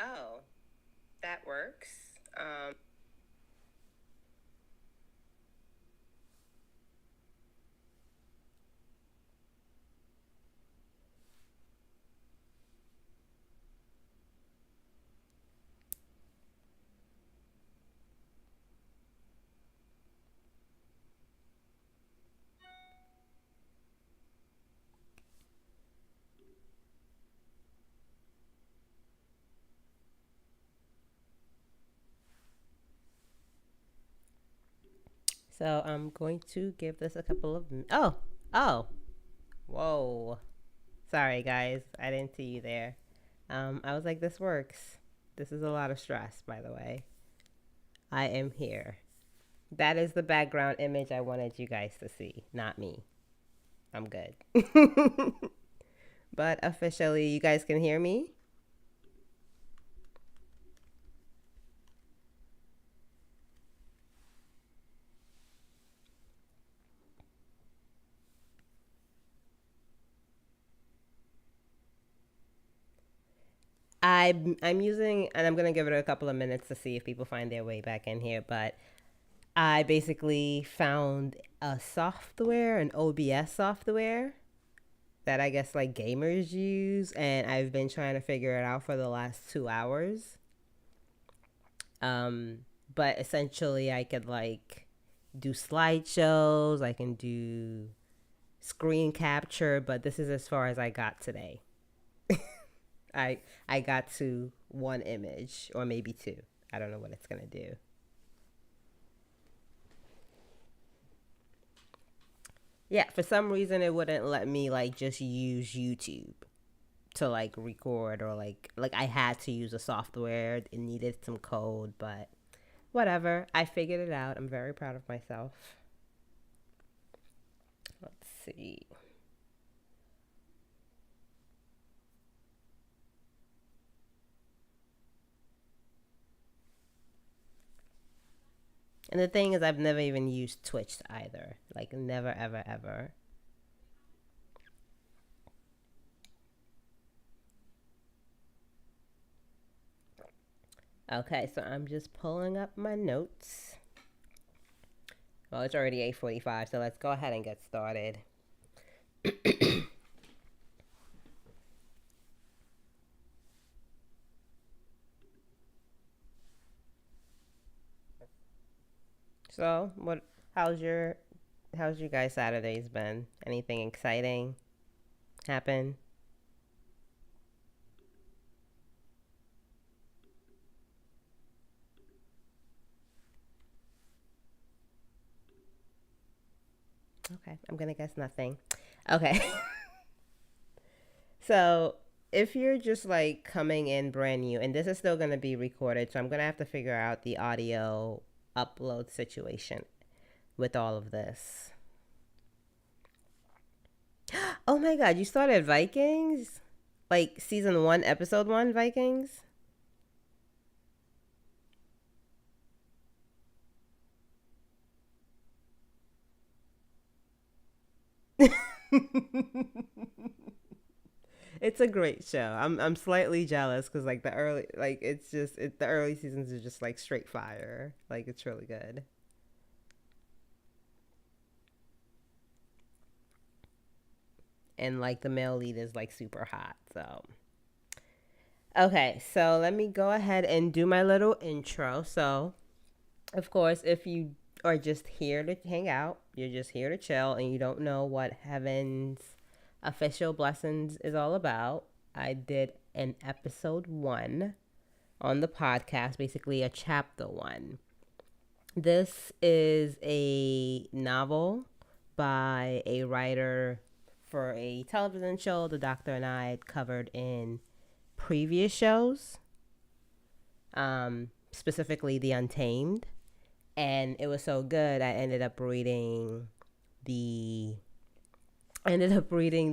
Oh, that works. So I'm going to give this a couple of. Oh, whoa. Sorry, guys. I didn't see you there. I was like, this works. This is a lot of stress, by the way. I am here. That is the background image I wanted you guys to see, not me. I'm good. But officially, you guys can hear me? I'm using, and I'm gonna give it a couple of minutes to see if people find their way back in here. But I basically found a software, an OBS software that I guess like gamers use, and I've been trying to figure it out for the last 2 hours. Um, but essentially, I could like do slideshows, I can do screen capture, but this is as far as I got today. I I got to one image or maybe two. I don't know what it's gonna do. Yeah, for some reason it wouldn't let me like just use YouTube to like record or like I had to use a software. It needed some code, but whatever. I figured it out. I'm very proud of myself. Let's see. And the thing is, I've never even used Twitch either. Like, never, ever, ever. Okay, so I'm just pulling up my notes. Well, it's already 8:45, so let's go ahead and get started. So, what? How's your How's you guys' Saturdays been? Anything exciting happen? Okay, I'm gonna guess nothing. Okay, so if you're just like coming in brand new, and this is still gonna be recorded, so I'm gonna have to figure out the audio upload situation with all of this. Oh my god, you started Vikings? Like season 1, episode 1 Vikings? It's a great show. I'm slightly jealous cuz like the early seasons are just like straight fire. Like it's really good. And like the male lead is like super hot. So okay, so let me go ahead and do my little intro. So, of course, if you are just here to hang out, you're just here to chill, and you don't know what Heaven's official blessings is all about, I did an episode 1 on the podcast, basically a chapter 1. This is a novel by a writer for a television show the doctor and I had covered in previous shows, specifically The Untamed. And it was so good, the I ended up reading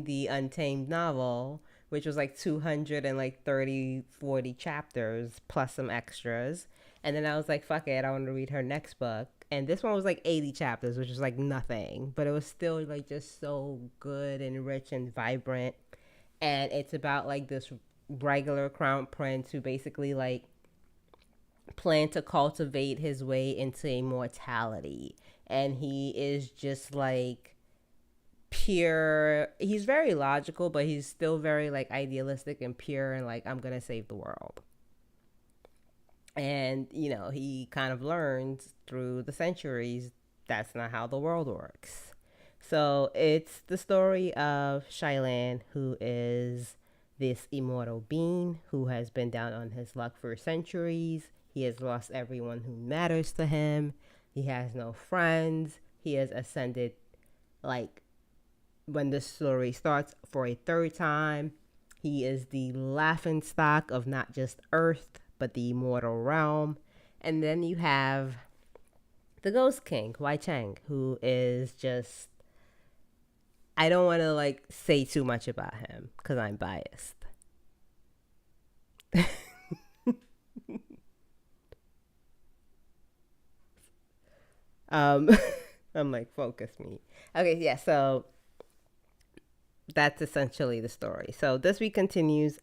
the Untamed novel, which was like 200 and like 30, 40 chapters plus some extras. And then I was like, fuck it, I want to read her next book. And this one was like 80 chapters, which was like nothing, but it was still like just so good and rich and vibrant. And it's about like this regular crown prince who basically like planned to cultivate his way into immortality. And he is just like pure. He's very logical, but he's still very like idealistic and pure and like, I'm going to save the world. And, you know, he kind of learns through the centuries that's not how the world works. So it's the story of Xie Lian, who is this immortal being who has been down on his luck for centuries. He has lost everyone who matters to him. He has no friends. He has ascended, like, when the story starts, for a third time. He is the laughing stock of not just Earth, but the immortal realm. And then you have the Ghost King, Wai Cheng, who is just, I don't want to like say too much about him because I'm biased. I'm like, focus me. Okay, yeah, so that's essentially the story. So this week continues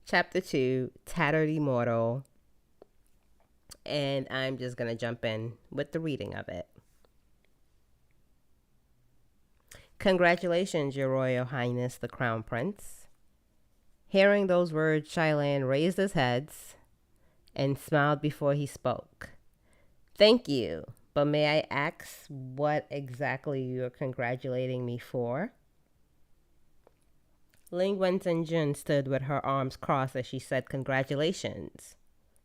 chapter 2, Tattered Immortal. And I'm just going to jump in with the reading of it. Congratulations, Your Royal Highness, the Crown Prince. Hearing those words, Xie Lian raised his head and smiled before he spoke. Thank you, but may I ask what exactly you're congratulating me for? Ling Wenzhenjun stood with her arms crossed as she said congratulations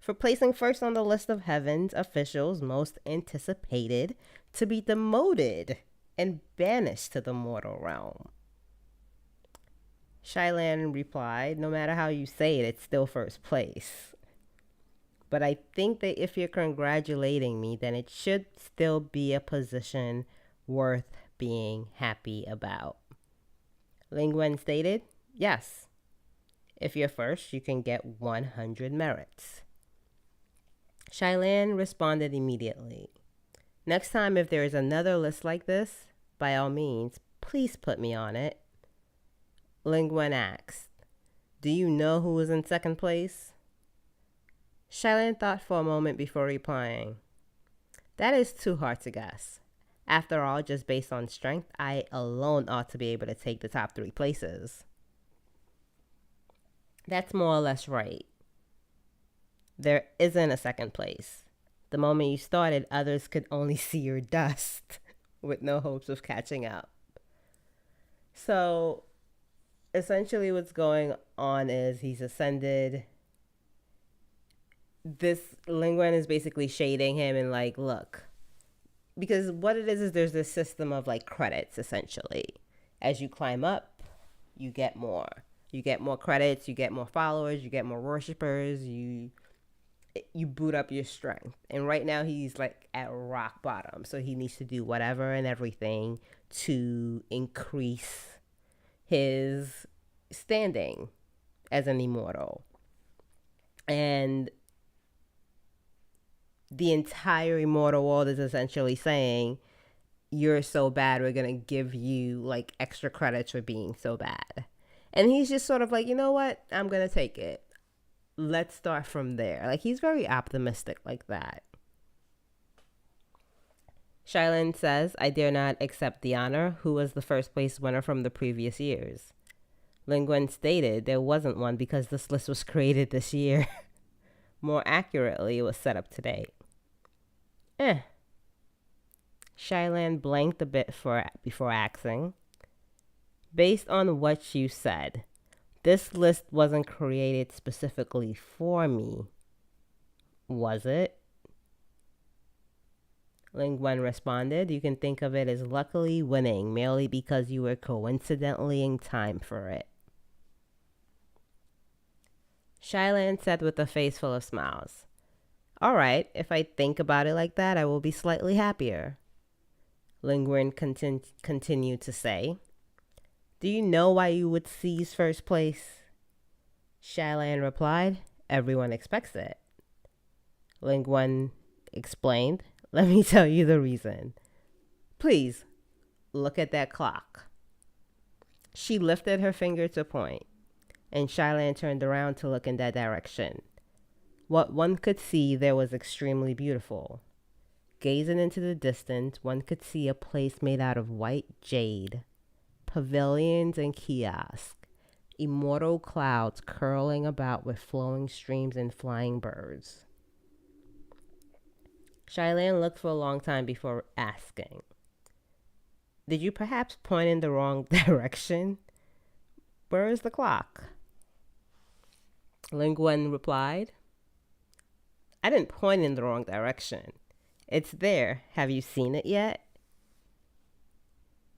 for placing first on the list of heaven's officials most anticipated to be demoted and banished to the mortal realm. Xie Lian replied, no matter how you say it, it's still first place. But I think that if you're congratulating me, then it should still be a position worth being happy about. Ling Wen stated, yes. If you're first, you can get 100 merits. Xie Lian responded immediately. Next time, if there is another list like this, by all means, please put me on it. Ling Wen asked, do you know who is in second place? Xie Lian thought for a moment before replying, that is too hard to guess. After all, just based on strength, I alone ought to be able to take the top 3 places. That's more or less right. There isn't a second place. The moment you started, others could only see your dust with no hopes of catching up. So essentially what's going on is he's ascended. This Ling Wen is basically shading him and like, look, because what it is there's this system of like credits essentially. As you climb up, you get more. You get more credits, you get more followers, you get more worshipers, you boot up your strength. And right now he's like at rock bottom. So he needs to do whatever and everything to increase his standing as an immortal. And the entire immortal world is essentially saying, you're so bad, we're going to give you like extra credits for being so bad. And he's just sort of like, you know what? I'm going to take it. Let's start from there. Like, he's very optimistic like that. Xie Lian says, I dare not accept the honor. Who was the first place winner from the previous years? Ling Wen stated there wasn't one because this list was created this year. More accurately, it was set up today. Xie Lian blanked a bit before asking, based on what you said, this list wasn't created specifically for me, was it? Ling Wen responded, you can think of it as luckily winning merely because you were coincidentally in time for it. Xie Lian said with a face full of smiles, all right, if I think about it like that, I will be slightly happier. Ling Wen continued to say, do you know why you would seize first place? Xie Lian replied, everyone expects it. Ling Wen explained, let me tell you the reason. Please, look at that clock. She lifted her finger to point. and Xie Lian turned around to look in that direction. What one could see there was extremely beautiful. Gazing into the distance, one could see a place made out of white jade, pavilions and kiosks, immortal clouds curling about with flowing streams and flying birds. Xie Lian looked for a long time before asking, "Did you perhaps point in the wrong direction? Where is the clock?" Ling Guan replied, "I didn't point in the wrong direction. It's there. Have you seen it yet?"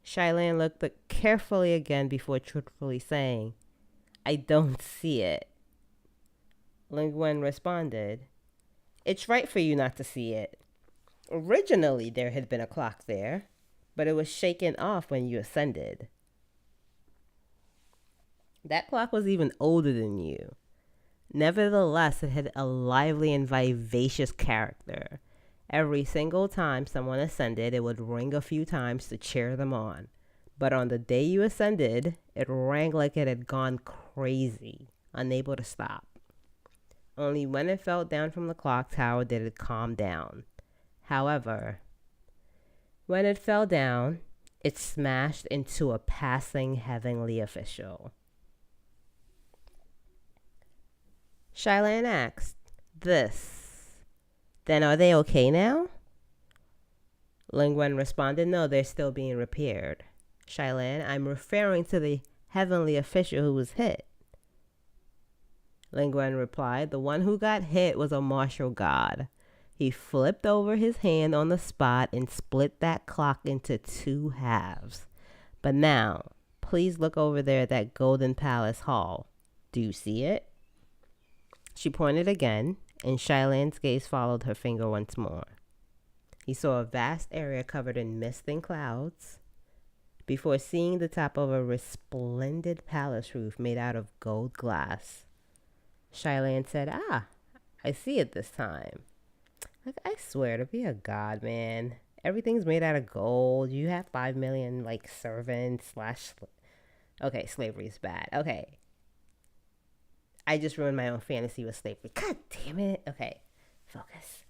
Xie Lian looked carefully again before truthfully saying, "I don't see it." Ling Guan responded, "It's right for you not to see it. Originally, there had been a clock there, but it was shaken off when you ascended. That clock was even older than you. Nevertheless, it had a lively and vivacious character. Every single time someone ascended, it would ring a few times to cheer them on. But on the day you ascended, it rang like it had gone crazy, unable to stop. Only when it fell down from the clock tower did it calm down. However, when it fell down, it smashed into a passing heavenly official." Xie Lian asked, "Then are they okay now?" Ling Guan responded, "No, they're still being repaired." "Xie Lian, I'm referring to the heavenly official who was hit." Ling Guan replied, "The one who got hit was a martial god. He flipped over his hand on the spot and split that clock into 2 halves. But now, please look over there at that golden palace hall. Do you see it?" She pointed again, and Xie Lian's gaze followed her finger once more. He saw a vast area covered in mist and clouds before seeing the top of a resplendent palace roof made out of gold glass. Xie Lian said, "Ah, I see it this time. Like, I swear, to be a god, man, everything's made out of gold. You have 5 million, like, servants / Okay, slavery is bad. Okay. I just ruined my own fantasy with slavery. God damn it. Okay, focus."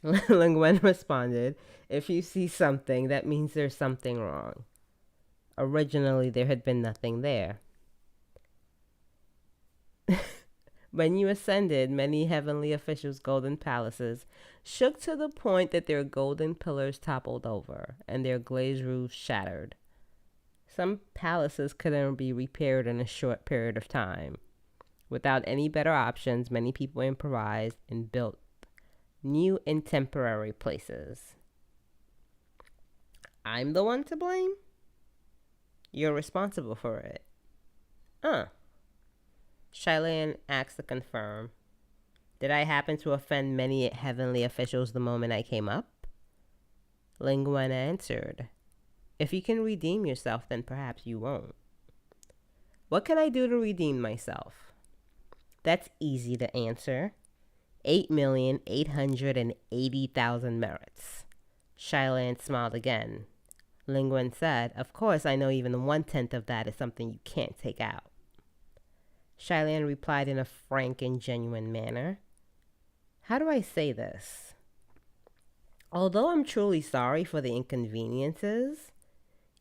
Ling Wen responded, "If you see something, that means there's something wrong. Originally, there had been nothing there. When you ascended, many heavenly officials' golden palaces shook to the point that their golden pillars toppled over and their glazed roofs shattered. Some palaces couldn't be repaired in a short period of time. Without any better options, many people improvised and built new and temporary places. I'm the one to blame? You're responsible for it." Xie Lian asked to confirm, "Did I happen to offend many heavenly officials the moment I came up?" Ling Guan answered, "If you can redeem yourself, then perhaps you won't." "What can I do to redeem myself?" "That's easy to answer. 8,880,000 merits." Xie Lian smiled again. Ling Guan said, "Of course, I know even 1/10 of that is something you can't take out." Xie Lian replied in a frank and genuine manner, "How do I say this? Although I'm truly sorry for the inconveniences,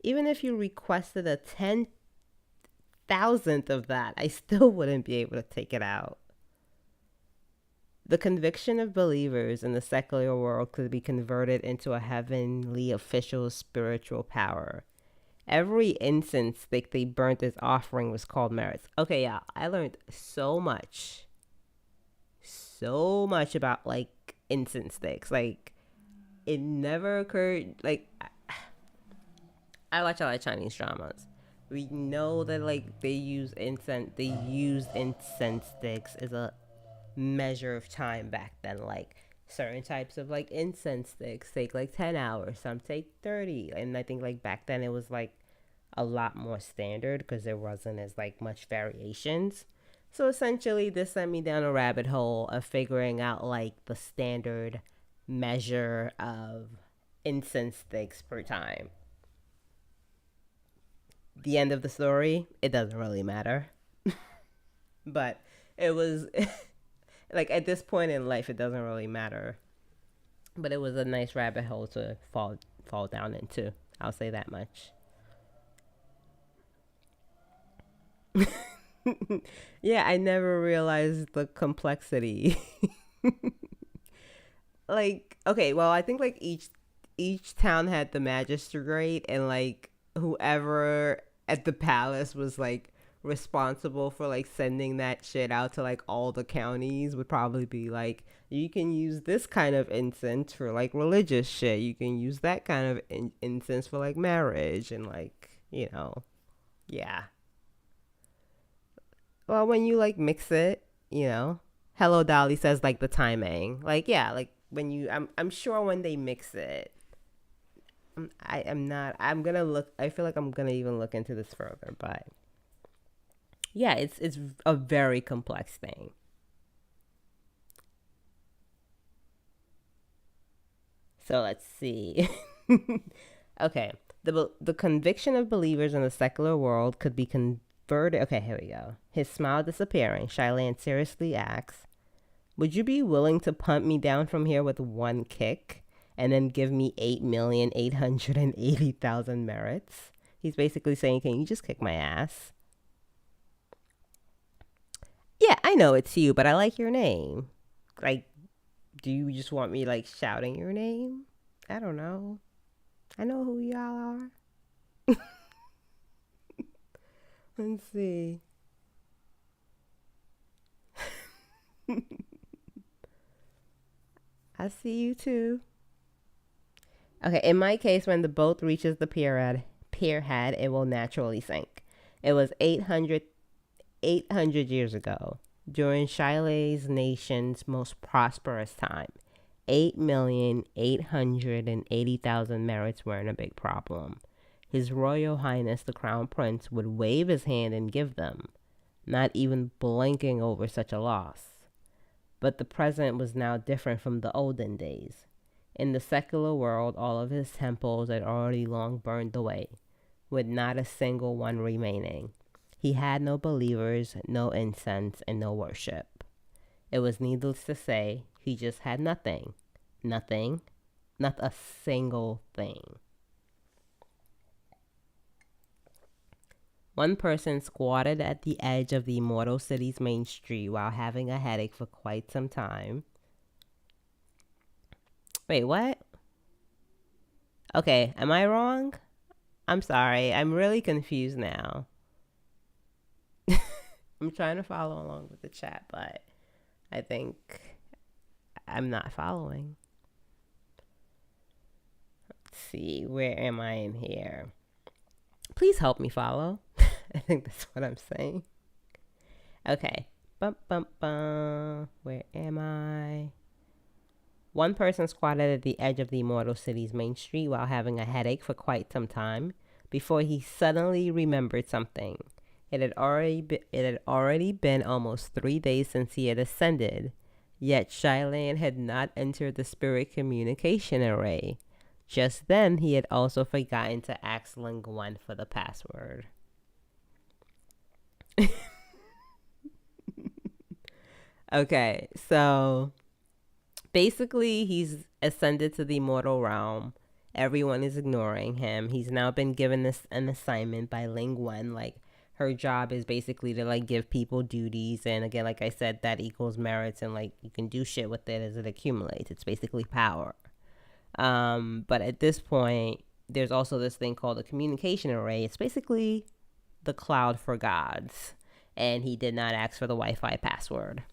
even if you requested a 10,000th of that, I still wouldn't be able to take it out. The conviction of believers in the secular world could be converted into a heavenly official's spiritual power. Every incense stick they burnt as offering was called merits." Okay, yeah, I learned so much about, like, incense sticks. Like, it never occurred, like, I watch a lot of Chinese dramas. We know that, like, they used incense sticks as a measure of time back then. Like, certain types of, like, incense sticks take like 10 hours, some take 30, and I think, like, back then it was like a lot more standard because there wasn't as, like, much variations. So essentially this sent me down a rabbit hole of figuring out, like, the standard measure of incense sticks per time. The end of the story, it doesn't really matter. But it was like at this point in life, it doesn't really matter. But it was a nice rabbit hole to fall down into. I'll say that much. Yeah, I never realized the complexity. Like, okay, well, I think like each town had the magistrate, and like whoever at the palace was like responsible for like sending that shit out to like all the counties would probably be like, you can use this kind of incense for like religious shit, you can use that kind of incense for like marriage, and like, yeah. Well, when you like mix it, Hello Dolly says like the timing. Like, yeah, like when I'm sure when they mix it. I am not I'm gonna look I feel like I'm gonna even look into this further, but yeah, it's a very complex thing. So let's see. Okay. The conviction of believers in the secular world could be converted. Okay, here we go. His smile disappearing, Xie Lian seriously asks, would you be willing to punt me down from here with one kick and then give me 8,880,000 merits? He's basically saying, can you just kick my ass? Yeah, I know it's you, but I like your name. Like, do you just want me like shouting your name? I don't know. I know who y'all are. Let's see. I see you too. Okay, in my case, when the boat reaches the pierhead, it will naturally sink. It was 800 years ago, during Shile's nation's most prosperous time. 8,880,000 merits weren't a big problem. His Royal Highness the Crown Prince would wave his hand and give them, not even blinking over such a loss. But the present was now different from the olden days. In the secular world, all of his temples had already long burned away, with not a single one remaining. He had no believers, no incense, and no worship. It was needless to say, he just had nothing. Nothing. Not a single thing. One person squatted at the edge of the immortal city's main street while having a headache for quite some time. Wait, what? Okay, am I wrong? I'm sorry, I'm really confused now. I'm trying to follow along with the chat, but I think I'm not following. Let's see, where am I in here? Please help me follow. I think that's what I'm saying. Okay. Bum, bum, bum. Where am I? One person squatted at the edge of the immortal city's main street while having a headache for quite some time before he suddenly remembered something. It had already been almost 3 days since he had ascended, yet Xie Lian had not entered the spirit communication array. Just then, he had also forgotten to ask Guan for the password. Okay, so basically he's ascended to the immortal realm. Everyone is ignoring him. He's now been given an assignment by Guan. Like, her job is basically to like give people duties, and again, like I said, that equals merits, and like you can do shit with it as it accumulates. It's basically power. But at this point, there's also this thing called a communication array. It's basically the cloud for gods, and he did not ask for the Wi-Fi password.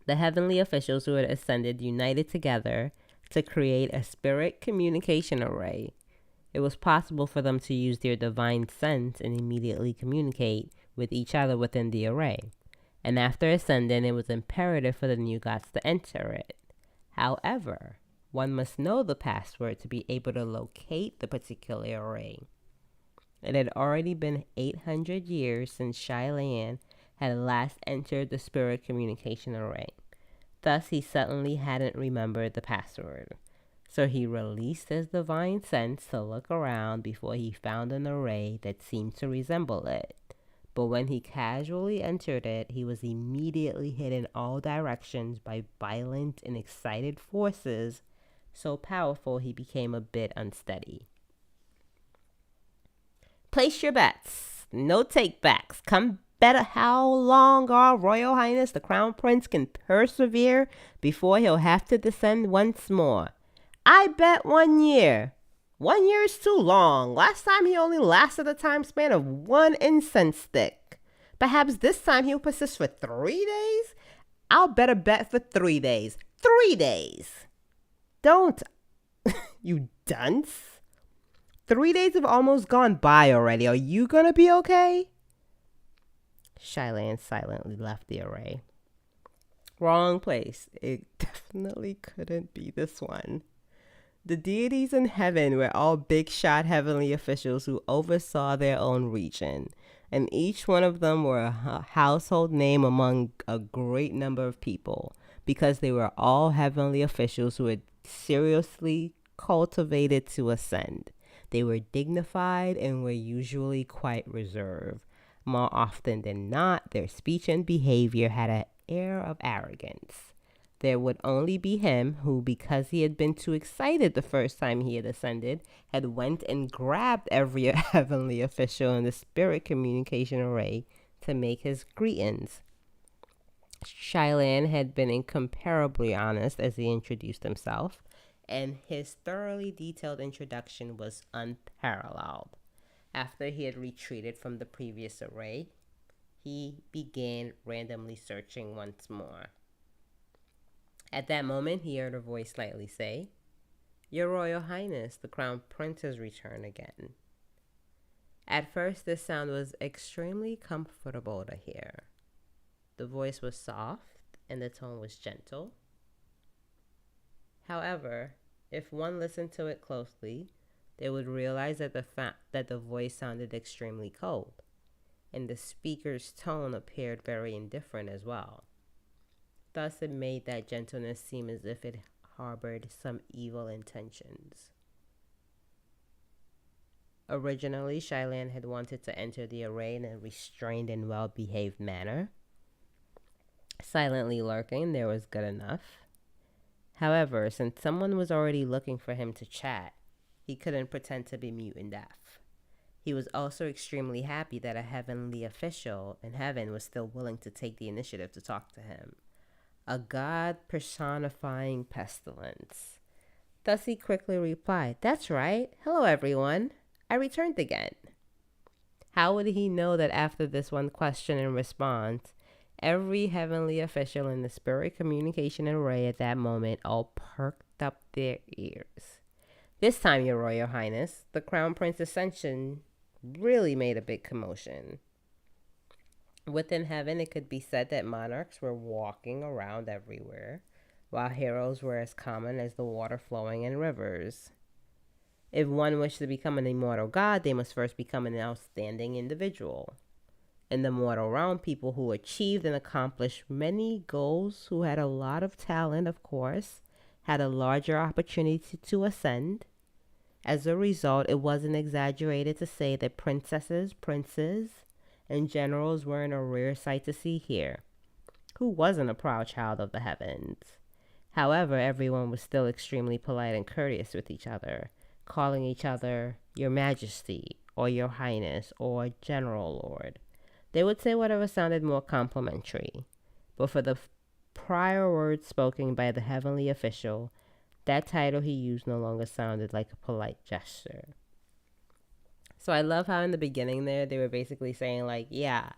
The heavenly officials who had ascended united together to create a spirit communication array. It was possible for them to use their divine sense and immediately communicate with each other within the array. And after ascending, it was imperative for the new gods to enter it. However, one must know the password to be able to locate the particular array. It had already been 800 years since Xie Lian had last entered the spirit communication array. Thus, he suddenly hadn't remembered the password. So he released his divine sense to look around before he found an array that seemed to resemble it. But when he casually entered it, he was immediately hit in all directions by violent and excited forces, so powerful he became a bit unsteady. Place your bets. No take-backs. Come bet how long our Royal Highness the Crown Prince can persevere before he'll have to descend once more. I bet 1 year. 1 year is too long. Last time he only lasted a time span of 1 incense stick. Perhaps this time he'll persist for 3 days? I'll bet a bet for 3 days. 3 days. Don't. You dunce. 3 days have almost gone by already. Are you gonna be okay? Xie Lian silently left the array. Wrong place. It definitely couldn't be this one. The deities in heaven were all big-shot heavenly officials who oversaw their own region, and each one of them were a household name among a great number of people, because they were all heavenly officials who had seriously cultivated to ascend. They were dignified and were usually quite reserved. More often than not, their speech and behavior had an air of arrogance. There would only be him who, because he had been too excited the first time he had ascended, had went and grabbed every heavenly official in the spirit communication array to make his greetings. Xie Lian had been incomparably honest as he introduced himself, and his thoroughly detailed introduction was unparalleled. After he had retreated from the previous array, he began randomly searching once more. At that moment, he heard a voice slightly say, "Your Royal Highness, the Crown Prince has returned again." At first, this sound was extremely comfortable to hear. The voice was soft and the tone was gentle. However, if one listened to it closely, they would realize that the voice sounded extremely cold, and the speaker's tone appeared very indifferent as well. Thus, it made that gentleness seem as if it harbored some evil intentions. Originally, Xie Lian had wanted to enter the array in a restrained and well-behaved manner. Silently lurking, there was good enough. However, since someone was already looking for him to chat, he couldn't pretend to be mute and deaf. He was also extremely happy that a heavenly official in heaven was still willing to take the initiative to talk to him. A god personifying pestilence. Thus he quickly replied, "That's right. Hello, everyone. I returned again." How would he know that after this one question and response, every heavenly official in the spirit communication array at that moment all perked up their ears? This time, Your Royal Highness, the Crown Prince Ascension really made a big commotion. Within heaven, it could be said that monarchs were walking around everywhere, while heroes were as common as the water flowing in rivers. If one wished to become an immortal god, they must first become an outstanding individual. In the mortal realm, people who achieved and accomplished many goals, who had a lot of talent, of course, had a larger opportunity to ascend. As a result, it wasn't exaggerated to say that princesses, princes, and generals weren't a rare sight to see here. Who wasn't a proud child of the heavens? However, everyone was still extremely polite and courteous with each other, calling each other Your Majesty, or Your Highness, or General Lord. They would say whatever sounded more complimentary. But for the prior words spoken by the heavenly official, that title he used no longer sounded like a polite gesture. So I love how in the beginning there, they were basically saying like, yeah,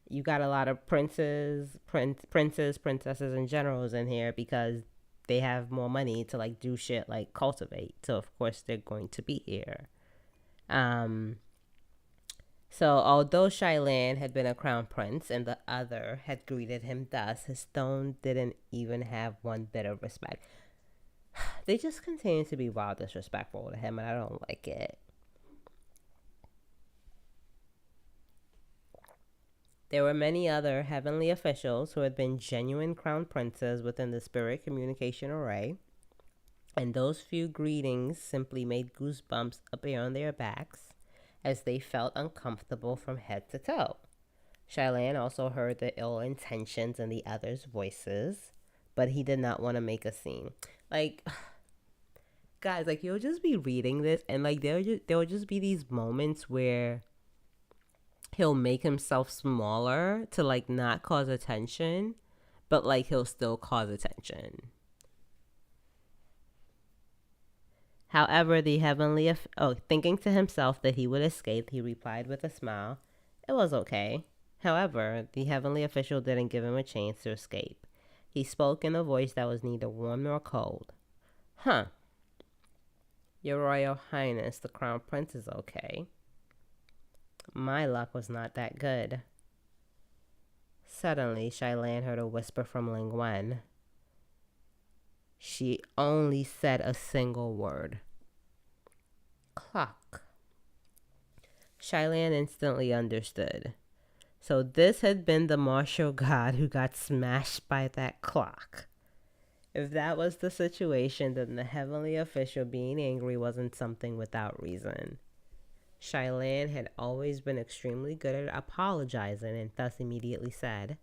you got a lot of princes, princesses, and generals in here because they have more money to like do shit like cultivate. So of course they're going to be here. So although Xie Lian had been a crown prince and the other had greeted him thus, his tone didn't even have one bit of respect. They just continue to be wild disrespectful to him, and I don't like it. There were many other heavenly officials who had been genuine crown princes within the spirit communication array, and those few greetings simply made goosebumps appear on their backs as they felt uncomfortable from head to toe. Xie Lian also heard the ill intentions in the others' voices, but he did not want to make a scene. Like, guys, like you'll just be reading this, and like there will just be these moments where he'll make himself smaller to like not cause attention, but like he'll still cause attention. However, the heavenly, thinking to himself that he would escape, he replied with a smile, "It was okay." However, the heavenly official didn't give him a chance to escape. He spoke in a voice that was neither warm nor cold. "Huh. Your Royal Highness, the Crown Prince is okay. My luck was not that good." Suddenly, Xie Lian heard a whisper from Guan. She only said a single word. "Clock." Xie Lian instantly understood. So this had been the martial god who got smashed by that clock. If that was the situation, then the heavenly official being angry wasn't something without reason. Xie Lian had always been extremely good at apologizing and thus immediately said,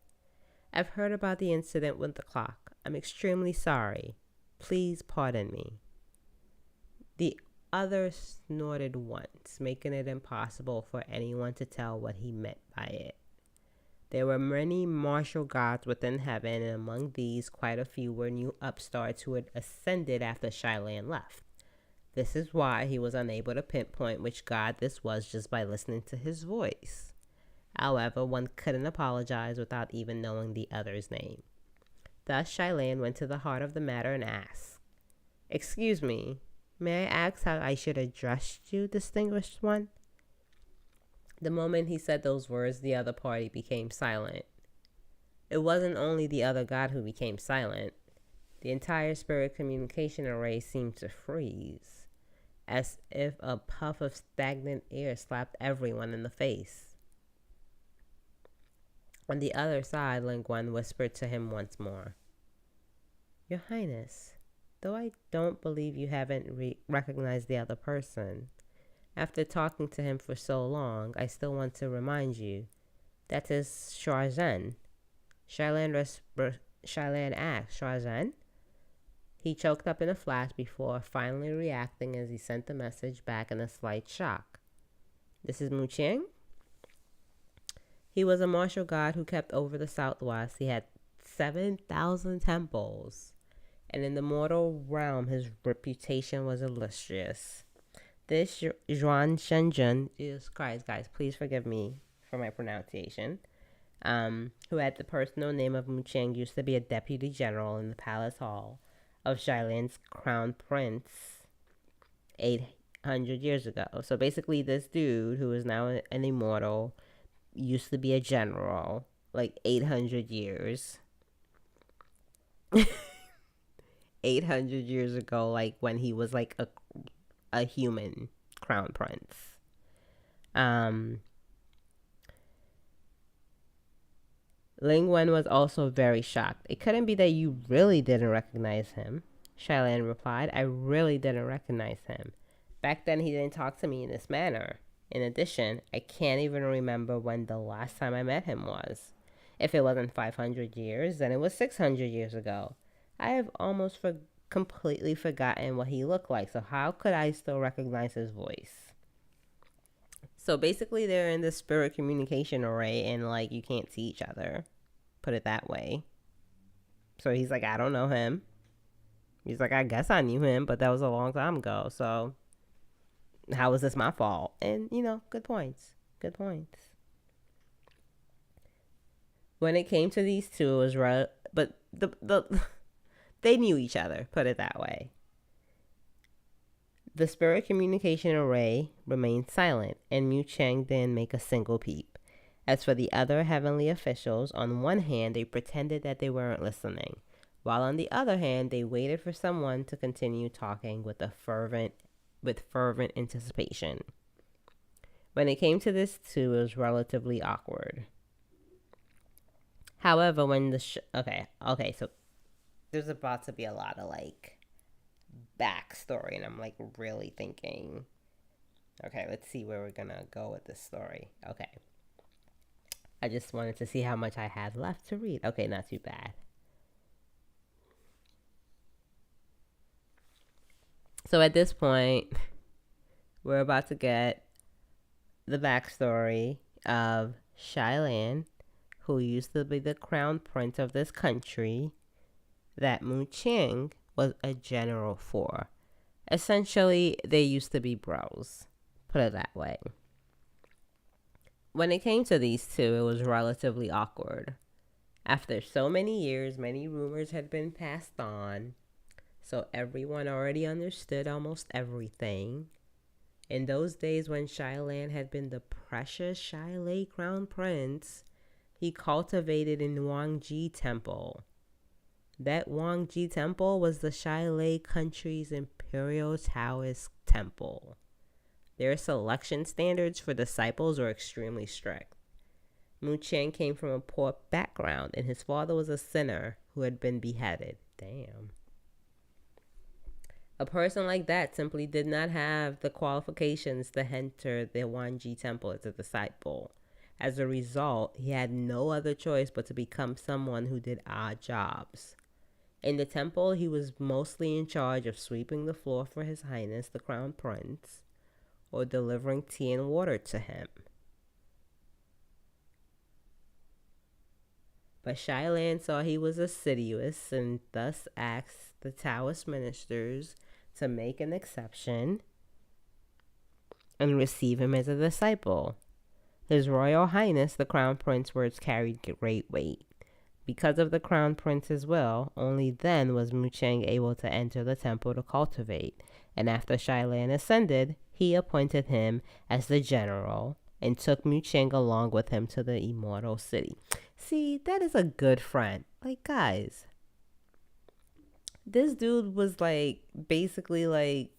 "I've heard about the incident with the clock. I'm extremely sorry. Please pardon me." The other snorted once, making it impossible for anyone to tell what he meant by it. There were many martial gods within heaven, and among these, quite a few were new upstarts who had ascended after Xie Lian left. This is why he was unable to pinpoint which god this was just by listening to his voice. However, one couldn't apologize without even knowing the other's name. Thus, Xie Lian went to the heart of the matter and asked, "Excuse me, may I ask how I should address you, distinguished one?" The moment he said those words, the other party became silent. It wasn't only the other god who became silent. The entire spirit communication array seemed to freeze, as if a puff of stagnant air slapped everyone in the face. On the other side, Guan whispered to him once more, "Your Highness, though I don't believe you haven't recognized the other person, after talking to him for so long, I still want to remind you that is Xian." Xie Lian asked, "Xian?" He choked up in a flash before finally reacting as he sent the message back in a slight shock. "This is Qiang?" He was a martial god who kept over the southwest. He had 7,000 temples, and in the mortal realm his reputation was illustrious. This Zhuan Shenzhen, Jesus Christ, guys, please forgive me for my pronunciation, who had the personal name of Qiang, used to be a deputy general in the palace hall of Xie Lian's crown prince 800 years ago. So basically, this dude, who is now an immortal, used to be a general, like 800 years. 800 years ago, like when he was like a human crown prince. Wen was also very shocked. "It couldn't be that you really didn't recognize him," Xie Lian replied. "I really didn't recognize him. Back then, he didn't talk to me in this manner. In addition, I can't even remember when the last time I met him was. If it wasn't 500 years, then it was 600 years ago. I have almost completely forgotten what he looked like, so how could I still recognize his voice?" So basically, they're in the spirit communication array, and like you can't see each other. Put it that way. So he's like, "I don't know him." He's like, "I guess I knew him, but that was a long time ago. So how is this my fault?" And good points. Good points. When it came to these two, it was but they knew each other. Put it that way. The spirit communication array remained silent, and Qiang didn't make a single peep. As for the other heavenly officials, on one hand, they pretended that they weren't listening, while on the other hand, they waited for someone to continue talking with fervent anticipation. When it came to this too, it was relatively awkward. However, when the okay, so there's about to be a lot of like backstory, and I'm like really thinking, okay, let's see where we're gonna go with this story. Okay. I just wanted to see how much I had left to read. Okay, not too bad. So at this point, we're about to get the backstory of Xie Lian, who used to be the crown prince of this country that Mu Qing was a general for. Essentially, they used to be bros, put it that way. When it came to these two, it was relatively awkward. After so many years, many rumors had been passed on, so everyone already understood almost everything. In those days when Xie Lian had been the precious Xie Lei crown prince, he cultivated in Wangji Temple. That Wangji Temple was the Xie Lei country's imperial Taoist temple. Their selection standards for disciples were extremely strict. Mu Qian came from a poor background, and his father was a sinner who had been beheaded. Damn. A person like that simply did not have the qualifications to enter the Wangji Temple as a disciple. As a result, he had no other choice but to become someone who did odd jobs. In the temple, he was mostly in charge of sweeping the floor for His Highness the Crown Prince, or delivering tea and water to him. But Xie Lian saw he was assiduous and thus asked the Taoist ministers to make an exception and receive him as a disciple. His Royal Highness, the Crown Prince's words carried great weight. Because of the Crown Prince's will, only then was Mu Qian able to enter the temple to cultivate, and after Xie Lian ascended, he appointed him as the general and took Mu Qian along with him to the immortal city. See, that is a good friend. Like, guys, this dude was like, basically like,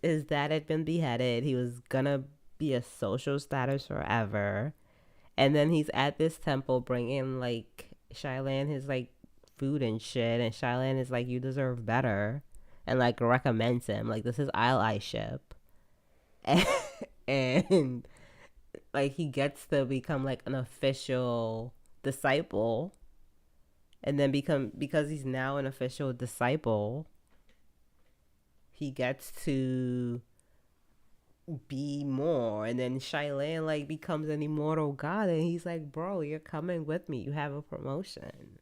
his dad had been beheaded. He was gonna be a social status forever. And then he's at this temple bringing like Xie Lian his like food and shit. And Xie Lian is like, you deserve better. And like recommends him. Like, this is allyship. And like he gets to become like an official disciple. And then because he's now an official disciple, he gets to be more. And then Xie Lian like becomes an immortal god, and he's like, bro, you're coming with me, you have a promotion.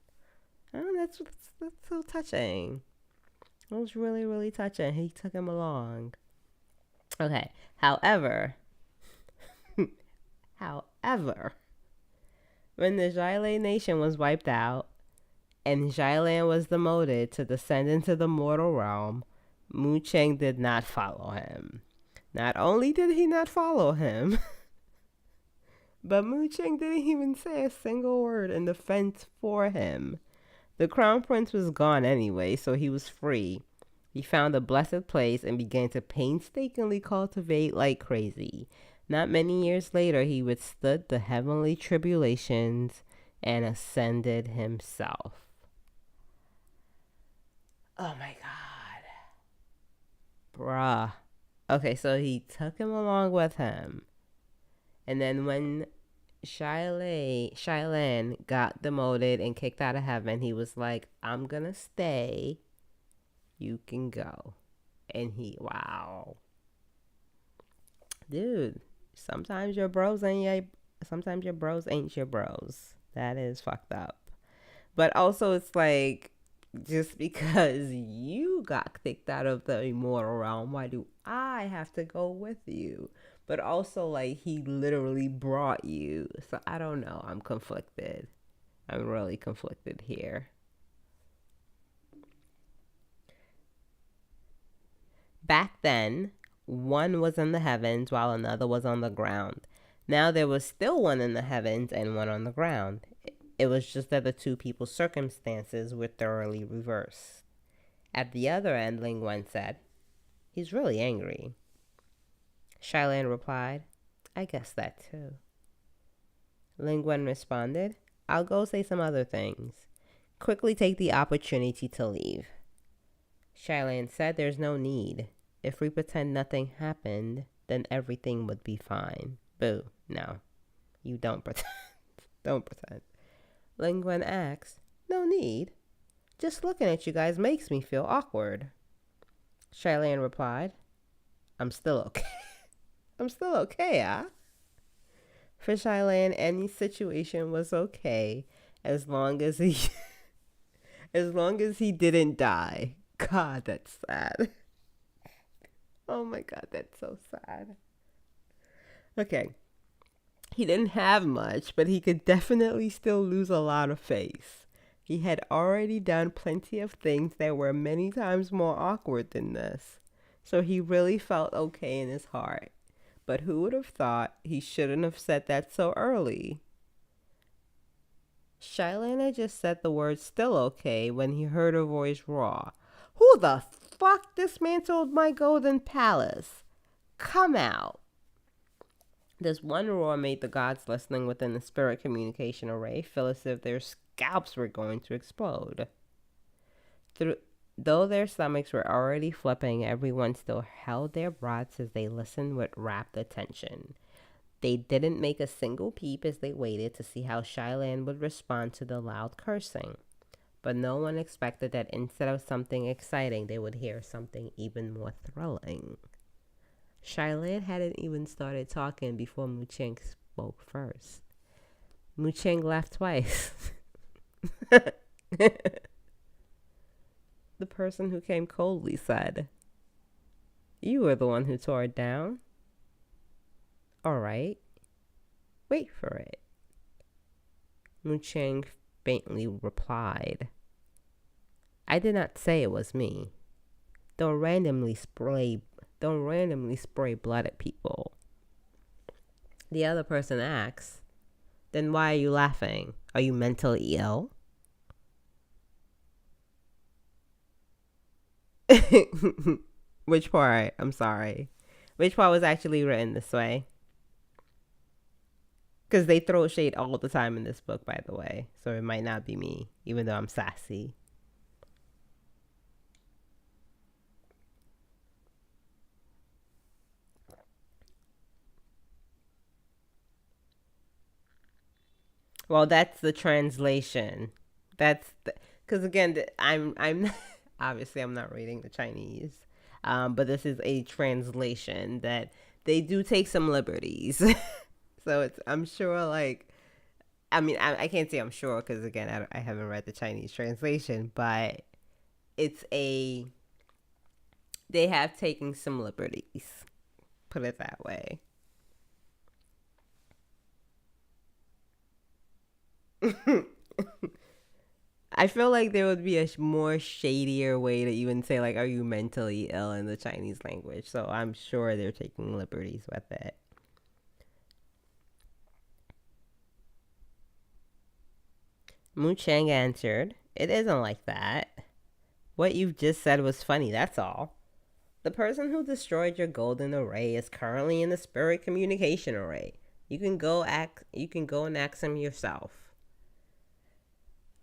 Oh, that's so touching. It was really, really touching. He took him along. Okay, however, when the Xie Lian nation was wiped out and Xie Lian was demoted to descend into the mortal realm, Mu Qian did not follow him. Not only did he not follow him, but Mu Qian didn't even say a single word in defense for him. The crown prince was gone anyway, so he was free. He found a blessed place and began to painstakingly cultivate like crazy. Not many years later, he withstood the heavenly tribulations and ascended himself. Oh my God. Bruh. Okay, so he took him along with him. And then when Xie Lian got demoted and kicked out of heaven, he was like, I'm gonna stay. You can go. And wow. Dude, sometimes your bros ain't your bros. That is fucked up. But also it's like, just because you got kicked out of the immortal realm, why do I have to go with you? But also, like, he literally brought you. So I don't know. I'm conflicted. I'm really conflicted here. Back then, one was in the heavens while another was on the ground. Now there was still one in the heavens and one on the ground. It was just that the two people's circumstances were thoroughly reversed. At the other end, Ling Guan said, he's really angry. Xie Lian replied, I guess that too. Ling Guan responded, I'll go say some other things. Quickly take the opportunity to leave. Xie Lian said there's no need. If we pretend nothing happened, then everything would be fine. Boo, no. You don't pretend. Don't pretend. Ling Guan asks, no need. Just looking at you guys makes me feel awkward. Xie Lian replied, I'm still okay. I'm still okay, huh? For Xie Lian, any situation was okay as long as he as long as he didn't die. God, that's sad. Oh my god, that's so sad. Okay. He didn't have much, but he could definitely still lose a lot of face. He had already done plenty of things that were many times more awkward than this. So he really felt okay in his heart. But who would have thought he shouldn't have said that so early? Xie Lian had just said the word still okay when he heard a voice roar. Who the fuck dismantled my golden palace? Come out. This one roar made the gods listening within the spirit communication array feel as if their scalps were going to explode. Though their stomachs were already flipping, everyone still held their breaths as they listened with rapt attention. They didn't make a single peep as they waited to see how Xie Lian would respond to the loud cursing. But no one expected that instead of something exciting, they would hear something even more thrilling. Xie Lian hadn't even started talking before Mu Cheng spoke first. Mu Cheng laughed twice. The person who came coldly said, you were the one who tore it down. All right. Wait for it. Mu Cheng faintly replied, I did not say it was me. Don't randomly spray blood at people. The other person asks, then why are you laughing? Are you mentally ill? Which part? I'm sorry. Which part was actually written this way? Because they throw shade all the time in this book, by the way. So it might not be me, even though I'm sassy. Well, that's the translation. That's because again, I'm obviously I'm not reading the Chinese, but this is a translation that they do take some liberties. So it's I'm sure like I can't say I'm sure because again I haven't read the Chinese translation, but they have taken some liberties. Put it that way. I feel like there would be a more shadier way to even say like, are you mentally ill in the Chinese language? So I'm sure they're taking liberties with it. Mu Cheng answered, it isn't like that. What you've just said was funny, that's all. The person who destroyed your golden array is currently in the spirit communication array. You can go and ask him yourself.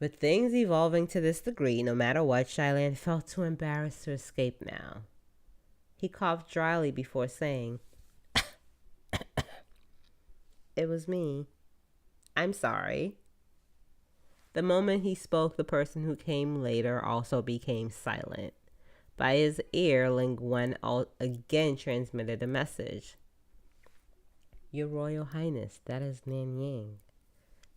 With things evolving to this degree, no matter what, Xie Lian felt too embarrassed to escape now. He coughed dryly before saying, it was me. I'm sorry. The moment he spoke, the person who came later also became silent. By his ear, Ling Guan again transmitted a message. Your Royal Highness, that is Nan Yang.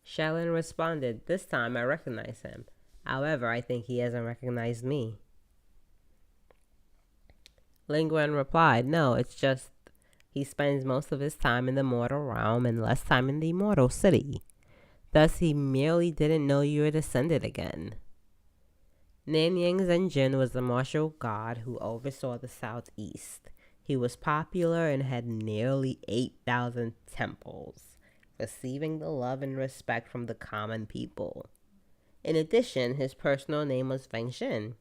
Xie Lian responded, this time I recognize him. However, I think he hasn't recognized me. Ling Guan replied, no, it's just he spends most of his time in the mortal realm and less time in the immortal city. Thus, he merely didn't know you were descended again. Nan Yang Zhenjin was the martial god who oversaw the southeast. He was popular and had nearly 8,000 temples, receiving the love and respect from the common people. In addition, his personal name was Feng Xin.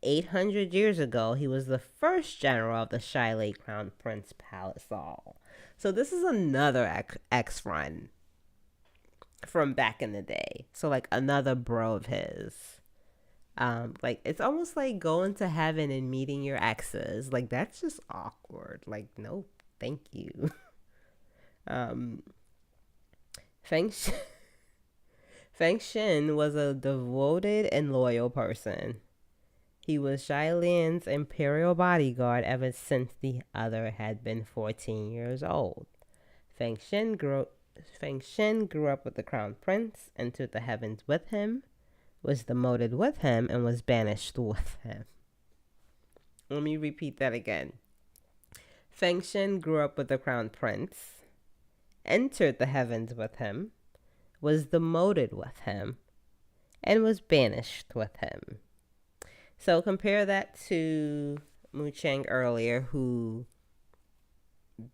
800 years ago, he was the first general of the Xie Crown Prince Palace Hall. So this is another ex-friend from back in the day. So like another bro of his. Like it's almost like going to heaven and meeting your exes. Like that's just awkward. Like no, thank you. Feng Feng Xin was a devoted and loyal person. He was Xie Lian's imperial bodyguard ever since the other had been 14 years old. Feng Xin grew up with the crown prince, entered the heavens with him, was demoted with him, and was banished with him. Let me repeat that again. Feng Xin grew up with the crown prince, entered the heavens with him, was demoted with him, and was banished with him. So compare that to Mu Chang earlier, who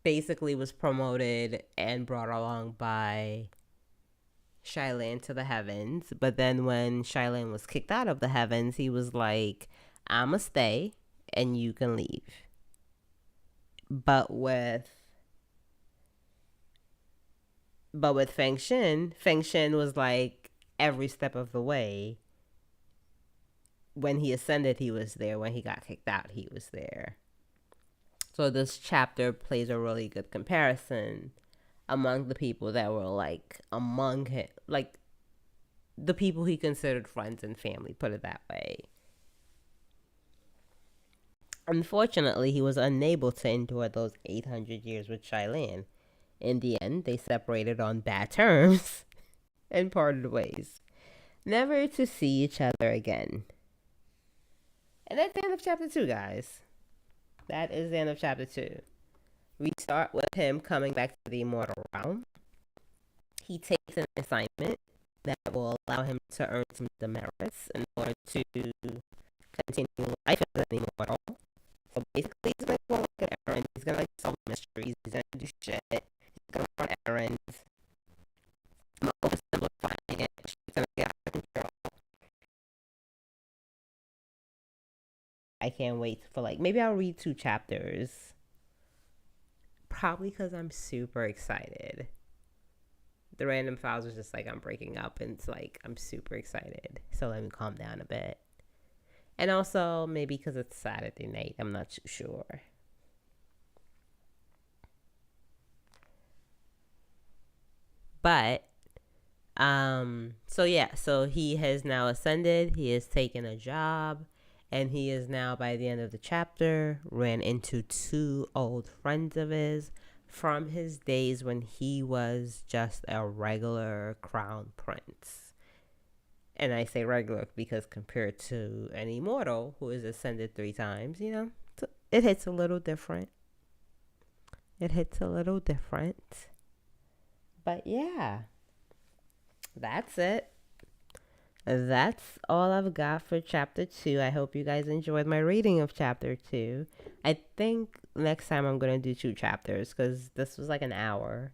basically was promoted and brought along by Xie Lian to the heavens. But then when Xie Lian was kicked out of the heavens, he was like, I'ma stay and you can leave. But with Feng Xin was like every step of the way. When he ascended, he was there. When he got kicked out, he was there. So this chapter plays a really good comparison among the people that were like among him, like the people he considered friends and family, put it that way. Unfortunately, he was unable to endure those 800 years with Xie Lian. In the end, they separated on bad terms and parted ways, never to see each other again. And that's the end of chapter 2, guys. That is the end of chapter 2. We start with him coming back to the immortal realm. He takes an assignment that will allow him to earn some demerits in order to continue life as an immortal. So basically, he's going to go look at errands. He's going to solve mysteries. He's going to do shit. He's going to run errands. I'm oversimplifying it. She's going to get out of control. I can't wait for maybe I'll read 2 chapters. Probably because I'm super excited. The random files was just I'm breaking up, and it's I'm super excited. So let me calm down a bit. And also maybe because it's Saturday night, I'm not too sure. But so he has now ascended. He has taken a job. And he is now, by the end of the chapter, ran into 2 old friends of his from his days when he was just a regular crown prince. And I say regular because compared to an immortal who is ascended 3 times, it hits a little different. But yeah, that's it. That's all I've got for chapter 2. I hope you guys enjoyed my reading of chapter 2. I think next time I'm going to do 2 chapters because this was an hour.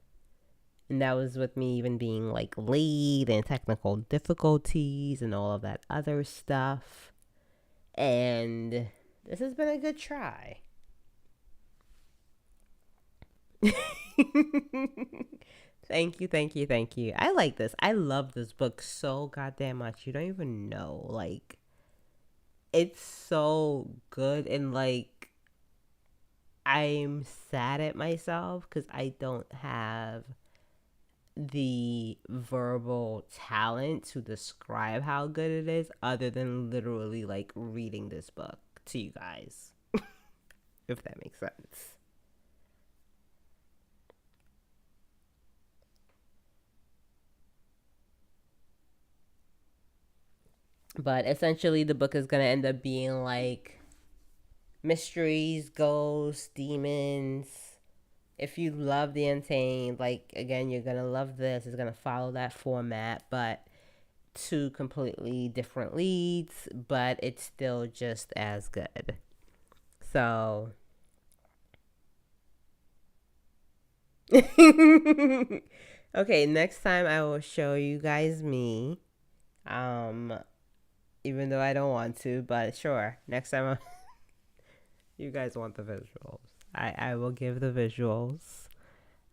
And that was with me even being late and technical difficulties and all of that other stuff. And this has been a good try. Thank you. I like this. I love this book so goddamn much. You don't even know. It's so good. And, I'm sad at myself because I don't have the verbal talent to describe how good it is other than literally, reading this book to you guys. If that makes sense. But essentially, the book is going to end up being mysteries, ghosts, demons. If you love The Untamed, again, you're going to love this. It's going to follow that format, but 2 completely different leads, but it's still just as good. So, okay, next time I will show you guys me. Even though I don't want to, but sure. Next time, you guys want the visuals. I will give the visuals.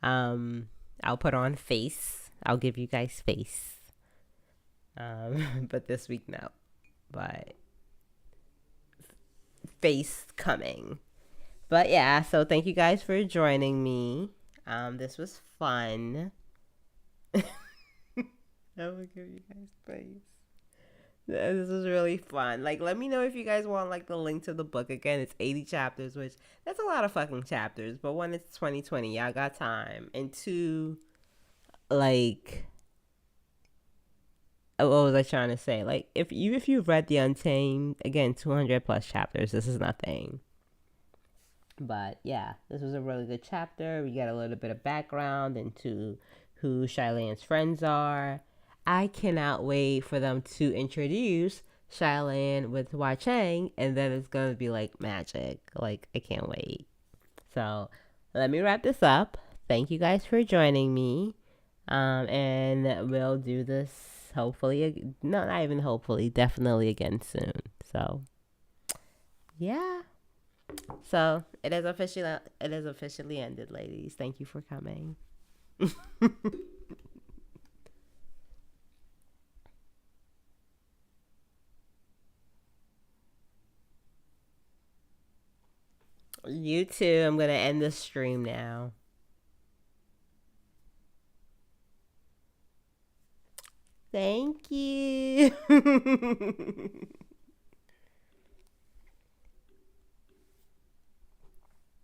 I'll put on face. I'll give you guys face. But this week, no. But face coming. But yeah, so thank you guys for joining me. This was fun. I will give you guys space. This was really fun. Like, let me know if you guys want like the link to the book. Again, it's 80 chapters, which that's a lot of fucking chapters. But one, it's 2020, y'all got time. And two, like, what was I trying to say? Like, if you've read the Untamed, again, 200 plus chapters, this is nothing. But yeah, this was a really good chapter. We got a little bit of background into who Xie Lian's friends are. I cannot wait for them to introduce Xie Lian with Hua Chang, and then it's gonna be like magic. Like, I can't wait. So let me wrap this up. Thank you guys for joining me. And we'll do this hopefully, no, not even hopefully, definitely again soon. So yeah. So it is officially ended, ladies. Thank you for coming. You too. I'm gonna end the stream now. Thank you.